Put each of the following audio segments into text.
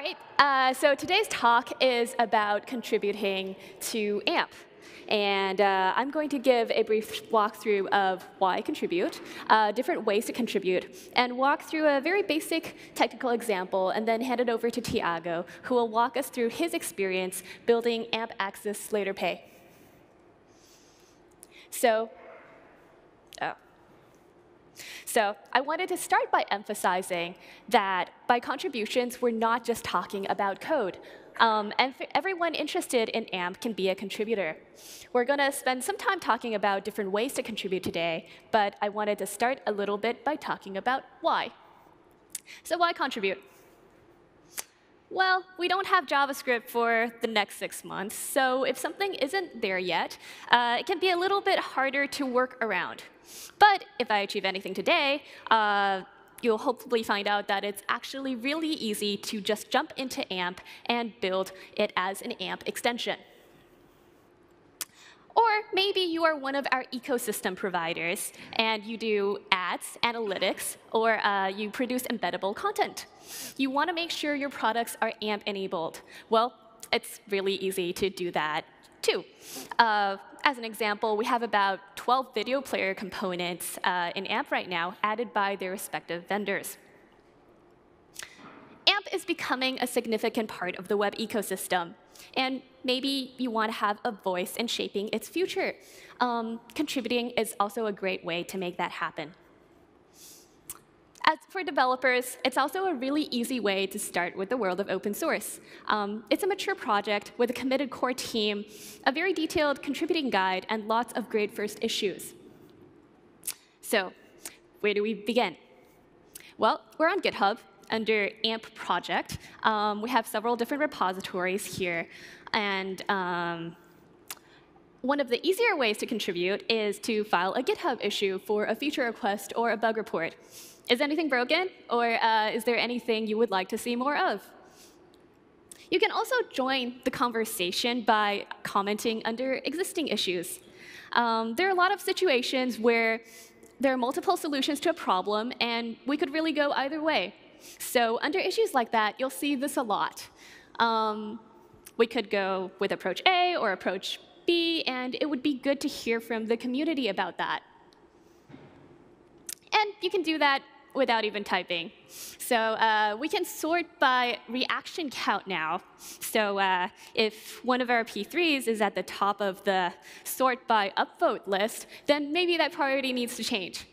right, so today's talk is about contributing to AMP. And I'm going to give a brief walkthrough of why contribute, different ways to contribute, and walk through a very basic technical example, and then hand it over to Tiago, who will walk us through his experience building AMP Access LaterPay. So I wanted to start by emphasizing that by contributions, we're not just talking about code. And for everyone interested in AMP can be a contributor. We're going to spend some time talking about different ways to contribute today, but I wanted to start a little bit by talking about why. So why contribute? Well, we don't have JavaScript for the next 6 months, so if something isn't there yet, it can be a little bit harder to work around. But if I achieve anything today, you'll hopefully find out that it's actually really easy to just jump into AMP and build it as an AMP extension. Or maybe you are one of our ecosystem providers, and you do ads, analytics, or you produce embeddable content. You want to make sure your products are AMP-enabled. Well, it's really easy to do that, too. As an example, we have about 12 video player components in AMP right now, added by their respective vendors. AMP is becoming a significant part of the web ecosystem. And maybe you want to have a voice in shaping its future. Contributing is also a great way to make that happen. As for developers, it's also a really easy way to start with the world of open source. It's a mature project with a committed core team, a very detailed contributing guide, and lots of great first issues. So where do we begin? Well, we're on GitHub under AMP project. We have several different repositories here. And one of the easier ways to contribute is to file a GitHub issue for a feature request or a bug report. Is anything broken? Or is there anything you would like to see more of? You can also join the conversation by commenting under existing issues. There are a lot of situations where there are multiple solutions to a problem, and we could really go either way. So under issues like that, you'll see this a lot. We could go with approach A or approach B, and it would be good to hear from the community about that. And you can do that without even typing. So we can sort by reaction count now. So if one of our P3s is at the top of the sort by upvote list, then maybe that priority needs to change.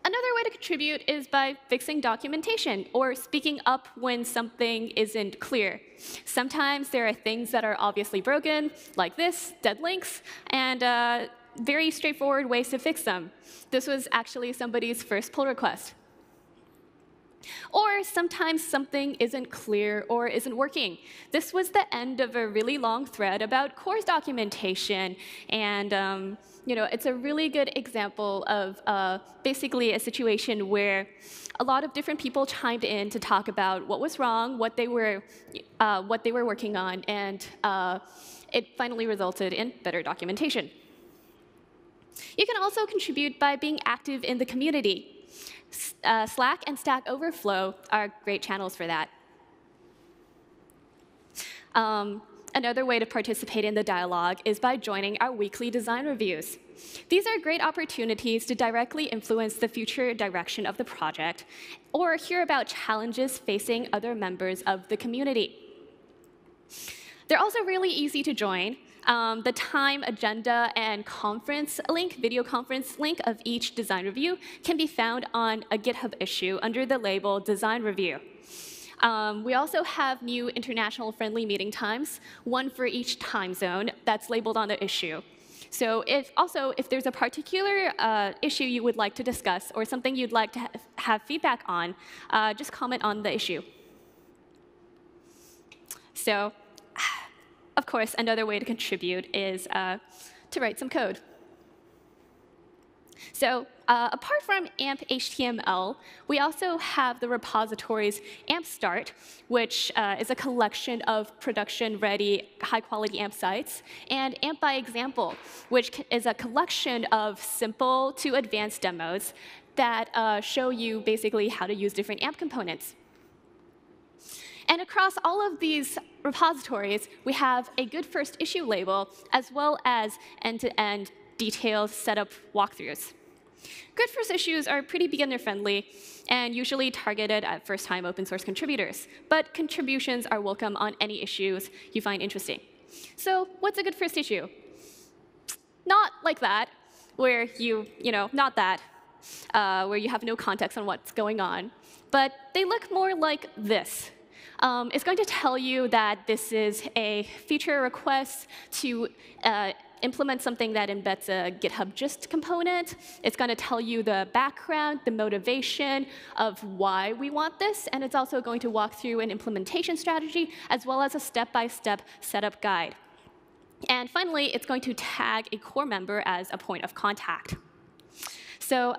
Another way to contribute is by fixing documentation or speaking up when something isn't clear. Sometimes there are things that are obviously broken, like this, dead links, and very straightforward ways to fix them. This was actually somebody's first pull request. Or sometimes something isn't clear or isn't working. This was the end of a really long thread about course documentation. And it's a really good example of basically a situation where a lot of different people chimed in to talk about what was wrong, what they were working on, and it finally resulted in better documentation. You can also contribute by being active in the community. Slack and Stack Overflow are great channels for that. Another way to participate in the dialogue is by joining our weekly design reviews. These are great opportunities to directly influence the future direction of the project or hear about challenges facing other members of the community. They're also really easy to join. The time, agenda, and conference link, video conference link of each design review can be found on a GitHub issue under the label Design Review. We also have new international friendly meeting times, one for each time zone that's labeled on the issue. So if there's a particular issue you would like to discuss or something you'd like to have feedback on, just comment on the issue. So, of course, another way to contribute is to write some code. So apart from AMP HTML, we also have the repositories AMP Start, which is a collection of production-ready, high-quality AMP sites, and AMP by Example, which is a collection of simple to advanced demos that show you basically how to use different AMP components. And across all of these repositories, we have a good first issue label, as well as end-to-end detailed setup walkthroughs. Good first issues are pretty beginner-friendly and usually targeted at first-time open source contributors. But contributions are welcome on any issues you find interesting. So what's a good first issue? Not like that, where not that, where you have no context on what's going on. But they look more like this. It's going to tell you that this is a feature request to implement something that embeds a GitHub gist component. It's going to tell you the background, the motivation of why we want this. And it's also going to walk through an implementation strategy, as well as a step-by-step setup guide. And finally, it's going to tag a core member as a point of contact. So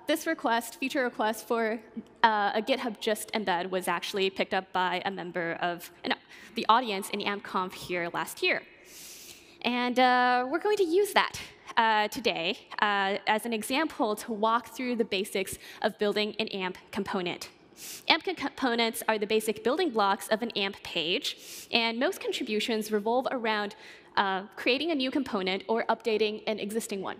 this feature request for a GitHub gist embed was actually picked up by a member of the audience in AMP Conf here last year. And we're going to use that today as an example to walk through the basics of building an AMP component. AMP components are the basic building blocks of an AMP page, and most contributions revolve around creating a new component or updating an existing one.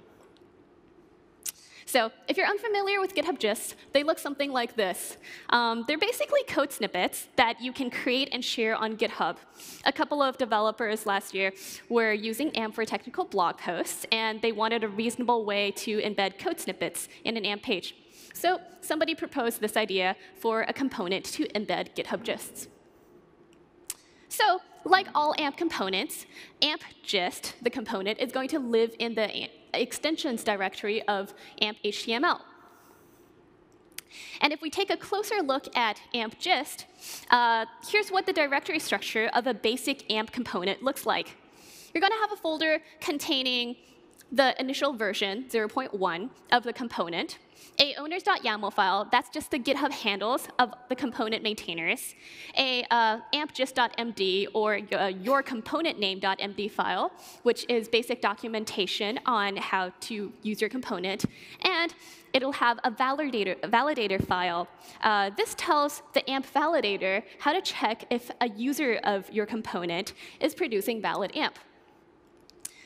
So if you're unfamiliar with GitHub gists, they look something like this. They're basically code snippets that you can create and share on GitHub. A couple of developers last year were using AMP for technical blog posts, and they wanted a reasonable way to embed code snippets in an AMP page. So somebody proposed this idea for a component to embed GitHub gists. So like all AMP components, AMP gist, the component, is going to live in the extensions directory of AMP HTML. And if we take a closer look at AMP gist, here's what the directory structure of a basic AMP component looks like. You're going to have a folder containing the initial version, 0.1, of the component, a owners.yaml file, that's just the GitHub handles of the component maintainers, a ampgist.md or your component name.md file, which is basic documentation on how to use your component, and it'll have a validator file. This tells the AMP validator how to check if a user of your component is producing valid AMP.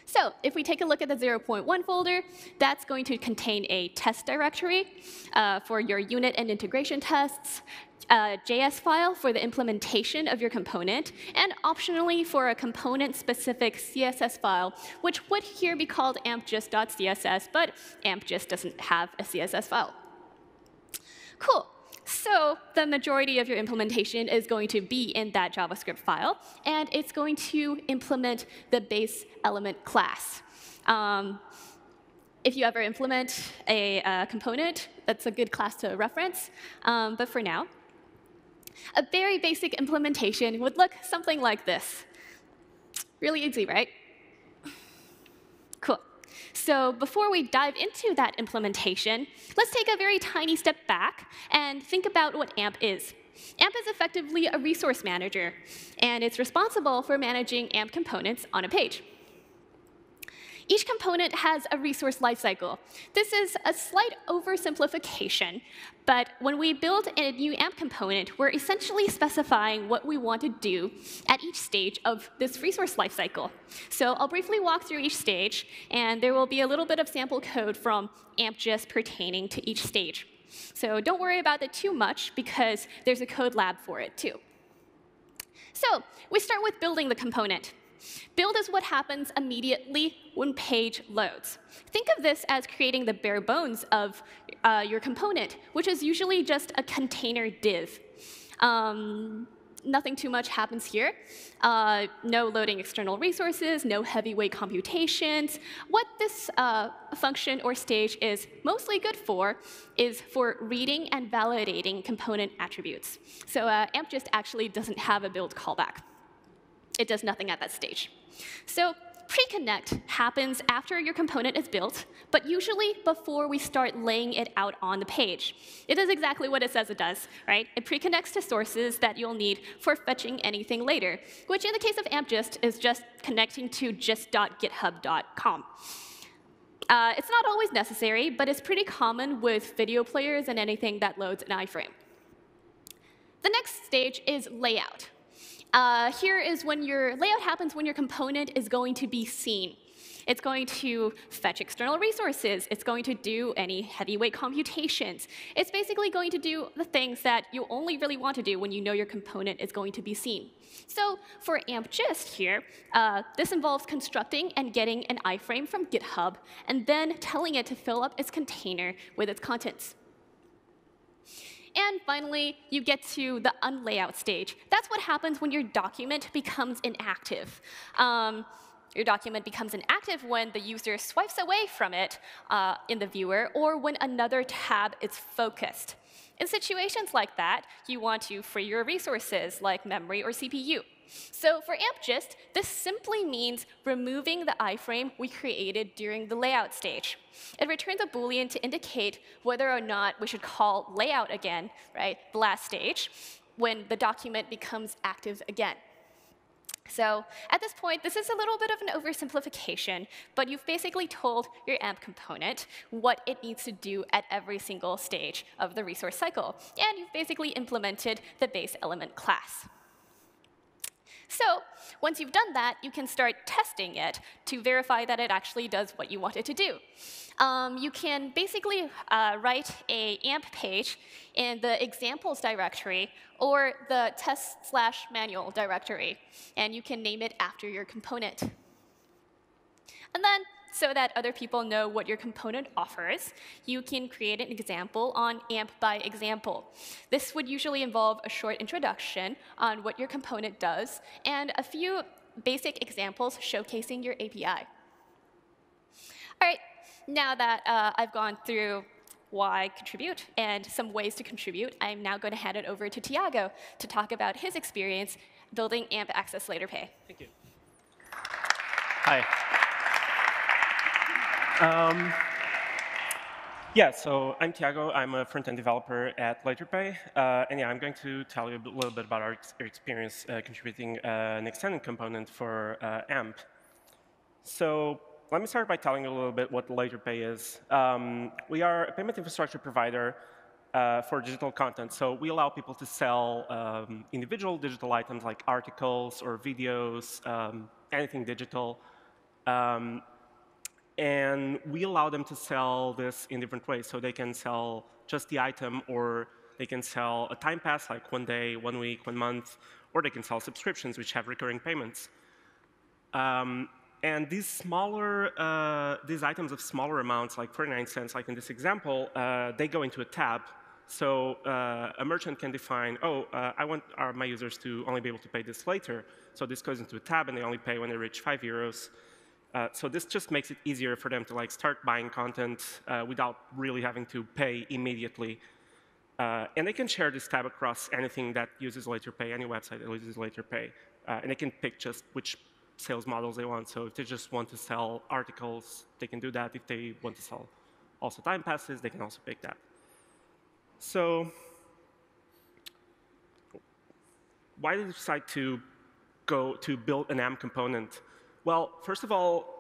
So if we take a look at the 0.1 folder, that's going to contain a test directory for your unit and integration tests, a JS file for the implementation of your component, and optionally for a component-specific CSS file, which would here be called ampgist.css, but ampgist doesn't have a CSS file. Cool. So the majority of your implementation is going to be in that JavaScript file, and it's going to implement the base element class. If you ever implement a component, that's a good class to reference. But for now, a very basic implementation would look something like this. Really easy, right? Cool. So before we dive into that implementation, let's take a very tiny step back and think about what AMP is. AMP is effectively a resource manager, and it's responsible for managing AMP components on a page. Each component has a resource lifecycle. This is a slight oversimplification, but when we build a new AMP component, we're essentially specifying what we want to do at each stage of this resource lifecycle. So I'll briefly walk through each stage, and there will be a little bit of sample code from AMPGist pertaining to each stage. So don't worry about it too much, because there's a code lab for it, too. So we start with building the component. Build is what happens immediately when page loads. Think of this as creating the bare bones of your component, which is usually just a container div. Nothing too much happens here. No loading external resources, no heavyweight computations. What this function or stage is mostly good for is for reading and validating component attributes. So AmpGist actually doesn't have a build callback. It does nothing at that stage. So pre-connect happens after your component is built, but usually before we start laying it out on the page. It does exactly what it says it does, right? It pre-connects to sources that you'll need for fetching anything later, which in the case of AmpGist is just connecting to gist.github.com. It's not always necessary, but it's pretty common with video players and anything that loads an iframe. The next stage is layout. Here is when your layout happens when your component is going to be seen. It's going to fetch external resources. It's going to do any heavyweight computations. It's basically going to do the things that you only really want to do when you know your component is going to be seen. So for AMP gist here, this involves constructing and getting an iframe from GitHub, and then telling it to fill up its container with its contents. And finally, you get to the unlayout stage. That's what happens when your document becomes inactive. Your document becomes inactive when the user swipes away from it in the viewer, or when another tab is focused. In situations like that, you want to free your resources, like memory or CPU. So for AMP gist, this simply means removing the iframe we created during the layout stage. It returns a Boolean to indicate whether or not we should call layout again, right, the last stage, when the document becomes active again. So at this point, this is a little bit of an oversimplification, but you've basically told your AMP component what it needs to do at every single stage of the resource cycle. And you've basically implemented the base element class. So once you've done that, you can start testing it to verify that it actually does what you want it to do. You can basically write an AMP page in the examples directory or the test/manual directory, and you can name it after your component. And then, so that other people know what your component offers, you can create an example on AMP by example. This would usually involve a short introduction on what your component does and a few basic examples showcasing your API. All right, now that I've gone through why contribute and some ways to contribute, I'm now going to hand it over to Tiago to talk about his experience building AMP Access LaterPay. Thank you. Hi. Yeah, so I'm Tiago. I'm a front-end developer at LaterPay. And yeah, I'm going to tell you a little bit about our experience contributing an extended component for AMP. So let me start by telling you a little bit what LaterPay is. We are a payment infrastructure provider for digital content. So we allow people to sell individual digital items like articles or videos, anything digital. And we allow them to sell this in different ways. So they can sell just the item, or they can sell a time pass, like 1 day, 1 week, 1 month, or they can sell subscriptions, which have recurring payments. And these items of smaller amounts, like 49 cents, like in this example, they go into a tab. So a merchant can define, oh, I want my users to only be able to pay this later. So this goes into a tab, and they only pay when they reach 5 euros. So this just makes it easier for them to start buying content without really having to pay immediately. And they can share this tab across anything that uses LaterPay, any website that uses LaterPay. And they can pick just which sales models they want. So if they just want to sell articles, they can do that. If they want to sell also time passes, they can also pick that. So why did we decide to build an AMP component? Well, first of all,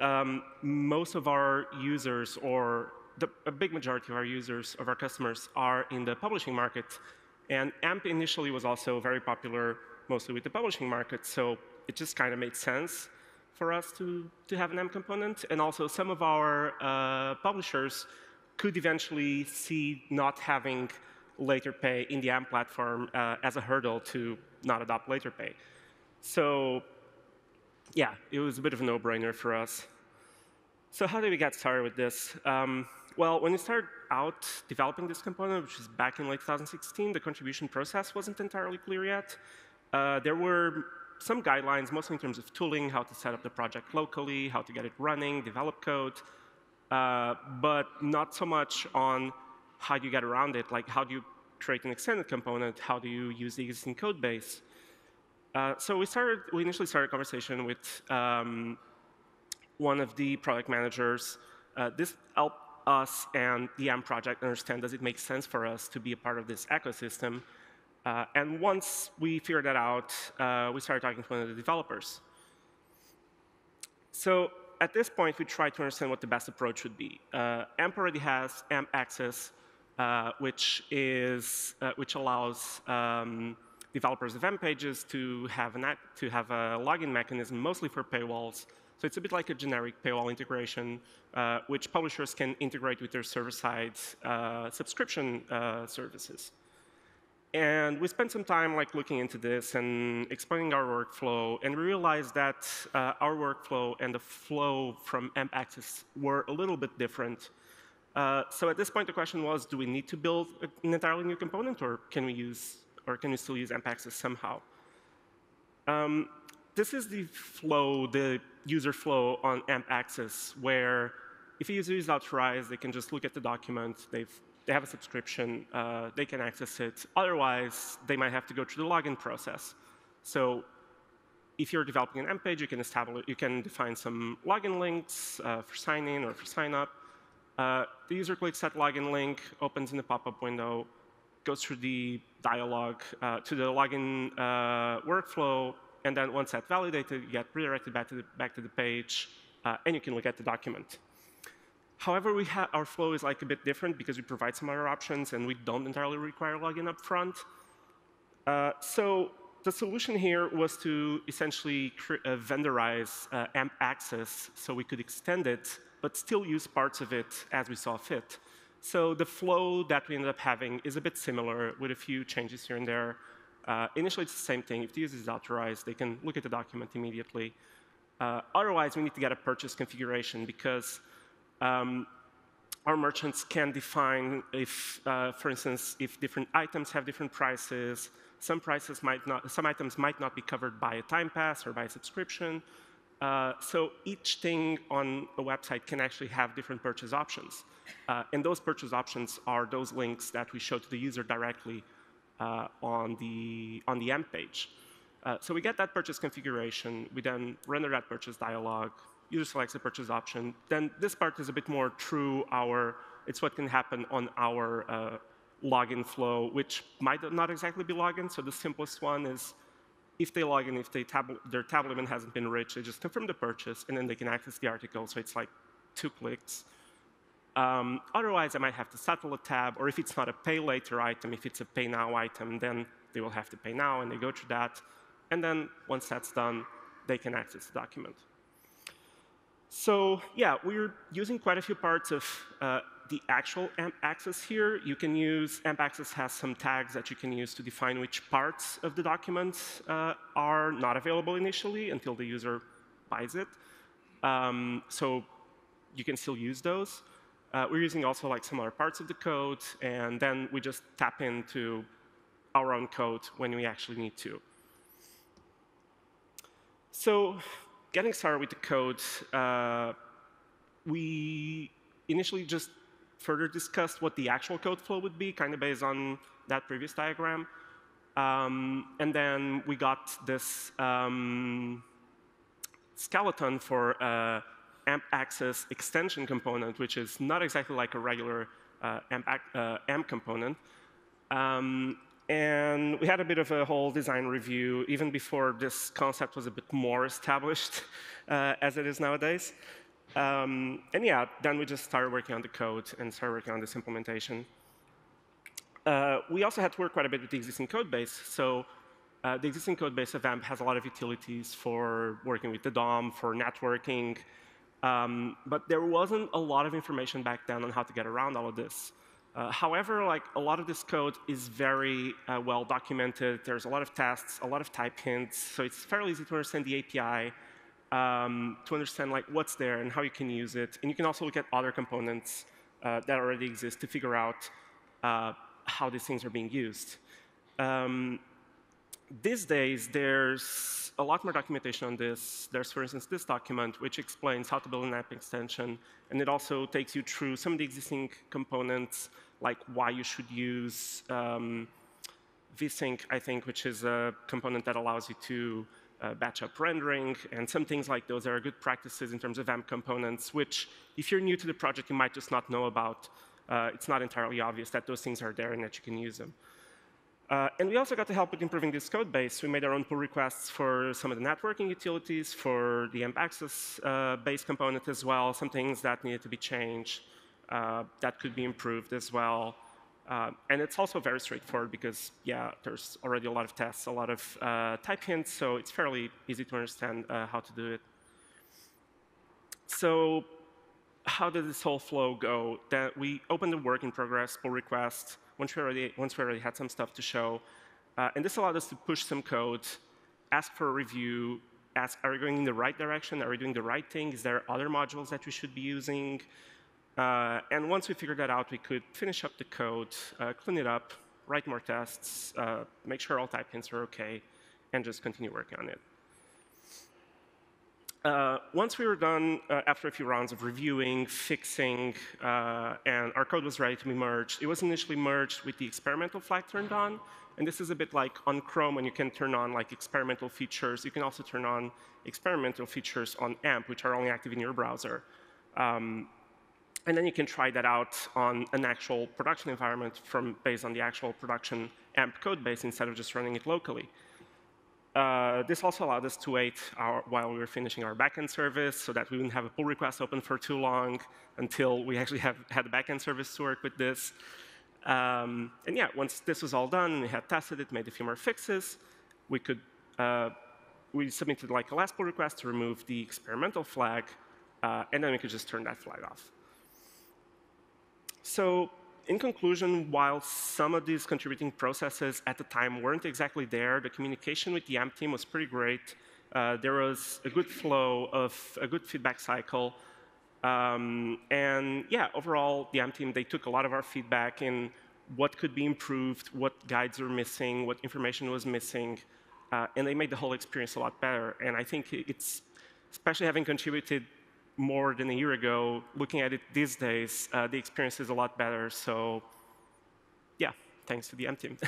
most of our users, or a big majority of our users, of our customers, are in the publishing market. And AMP initially was also very popular, mostly with the publishing market. So it just kind of made sense for us to have an AMP component. And also, some of our publishers could eventually see not having LaterPay in the AMP platform as a hurdle to not adopt LaterPay. So yeah, it was a bit of a no-brainer for us. So how did we get started with this? Well, when we started out developing this component, which is back in 2016, the contribution process wasn't entirely clear yet. There were some guidelines, mostly in terms of tooling, how to set up the project locally, how to get it running, develop code, but not so much on how do you get around it, like how do you create an extended component, how do you use the existing code base. So we initially started a conversation with one of the product managers. This helped us and the AMP project understand, does it make sense for us to be a part of this ecosystem? And once we figured that out, we started talking to one of the developers. So at this point, we tried to understand what the best approach would be. AMP already has AMP Access, which allows developers of AMP pages to have a login mechanism, mostly for paywalls. So it's a bit like a generic paywall integration, which publishers can integrate with their server-side subscription services. And we spent some time looking into this and explaining our workflow, and we realized that our workflow and the flow from AMP Access were a little bit different. So at this point, the question was, do we need to build an entirely new component, or can we still use AMP Access somehow? This is the flow, the user flow on AMP Access, where if a user is authorized, they can just look at the document. They have a subscription. They can access it. Otherwise, they might have to go through the login process. So if you're developing an AMP page, you can define some login links for sign-in or for sign-up. The user clicks that login link, opens in the pop-up window, goes through the dialog to the login workflow, and then once that's validated, you get redirected back to the page, and you can look at the document. However, our flow is a bit different because we provide some other options, and we don't entirely require login up front. So the solution here was to essentially vendorize AMP Access so we could extend it, but still use parts of it as we saw fit. So the flow that we ended up having is a bit similar with a few changes here and there. Initially, it's the same thing. If the user is authorized, they can look at the document immediately. Otherwise, we need to get a purchase configuration because our merchants can define if, for instance, if different items have different prices, some items might not be covered by a time pass or by a subscription. So each thing on a website can actually have different purchase options. And those purchase options are those links that we show to the user directly on the AMP page. So we get that purchase configuration. We then render that purchase dialog. User selects the purchase option. Then this part is a bit more true. It's what can happen on our login flow, which might not exactly be login. So the simplest one is if they log in, if their tab limit hasn't been reached, they just confirm the purchase, and then they can access the article. So it's like 2 clicks. Otherwise, I might have to settle a tab, or if it's not a pay later item, if it's a pay now item, then they will have to pay now, and they go through that. And then once that's done, they can access the document. So yeah, we're using quite a few parts of the actual AMP Access here. You can use, AMP Access has some tags that you can use to define which parts of the document are not available initially until the user buys it. So you can still use those. We're using also some other parts of the code, and then we just tap into our own code when we actually need to. So getting started with the code, we initially just further discussed what the actual code flow would be, kind of based on that previous diagram. And then we got this skeleton for AMP Access extension component, which is not exactly like a regular AMP component. And we had a bit of a whole design review, even before this concept was a bit more established as it is nowadays. And yeah, then we just started working on the code and started working on this implementation. We also had to work quite a bit with the existing code base. So the existing code base of AMP has a lot of utilities for working with the DOM, for networking. But there wasn't a lot of information back then on how to get around all of this. However, a lot of this code is very well documented. There's a lot of tests, a lot of type hints. So it's fairly easy to understand the API, to understand what's there and how you can use it. And you can also look at other components that already exist to figure out how these things are being used. These days, there's a lot more documentation on this. There's, for instance, this document, which explains how to build an AMP extension. And it also takes you through some of the existing components, like why you should use vsync, I think, which is a component that allows you to batch up rendering, and some things like those are good practices in terms of AMP components, which, if you're new to the project, you might just not know about. It's not entirely obvious that those things are there and that you can use them. And we also got to help with improving this code base. We made our own pull requests for some of the networking utilities, for the AMP Access base component as well, some things that needed to be changed that could be improved as well. And it's also very straightforward because, yeah, there's already a lot of tests, a lot of type hints, so it's fairly easy to understand how to do it. So how did this whole flow go? That we opened the work in progress pull request once we already had some stuff to show. And this allowed us to push some code, ask for a review, ask, are we going in the right direction? Are we doing the right thing? Is there other modules that we should be using? And once we figured that out, we could finish up the code, clean it up, write more tests, make sure all type hints are OK, and just continue working on it. Once we were done, after a few rounds of reviewing, fixing, and our code was ready to be merged, it was initially merged with the experimental flag turned on. And this is a bit like on Chrome, when you can turn on like experimental features. You can also turn on experimental features on AMP, which are only active in your browser. And then you can try that out on an actual production environment based on the actual production AMP code base instead of just running it locally. This also allowed us to wait while we were finishing our backend service so that we wouldn't have a pull request open for too long until we actually had the backend service to work with this. And yeah, once this was all done, we had tested it, made a few more fixes, we submitted like a last pull request to remove the experimental flag, and then we could just turn that flag off. So in conclusion, while some of these contributing processes at the time weren't exactly there, the communication with the AMP team was pretty great. There was a good flow of a good feedback cycle. And yeah, overall, the AMP team, they took a lot of our feedback in what could be improved, what guides were missing, what information was missing, and they made the whole experience a lot better. And I think it's, especially having contributed more than a year ago, looking at it these days, the experience is a lot better. So yeah, thanks to the AMP team.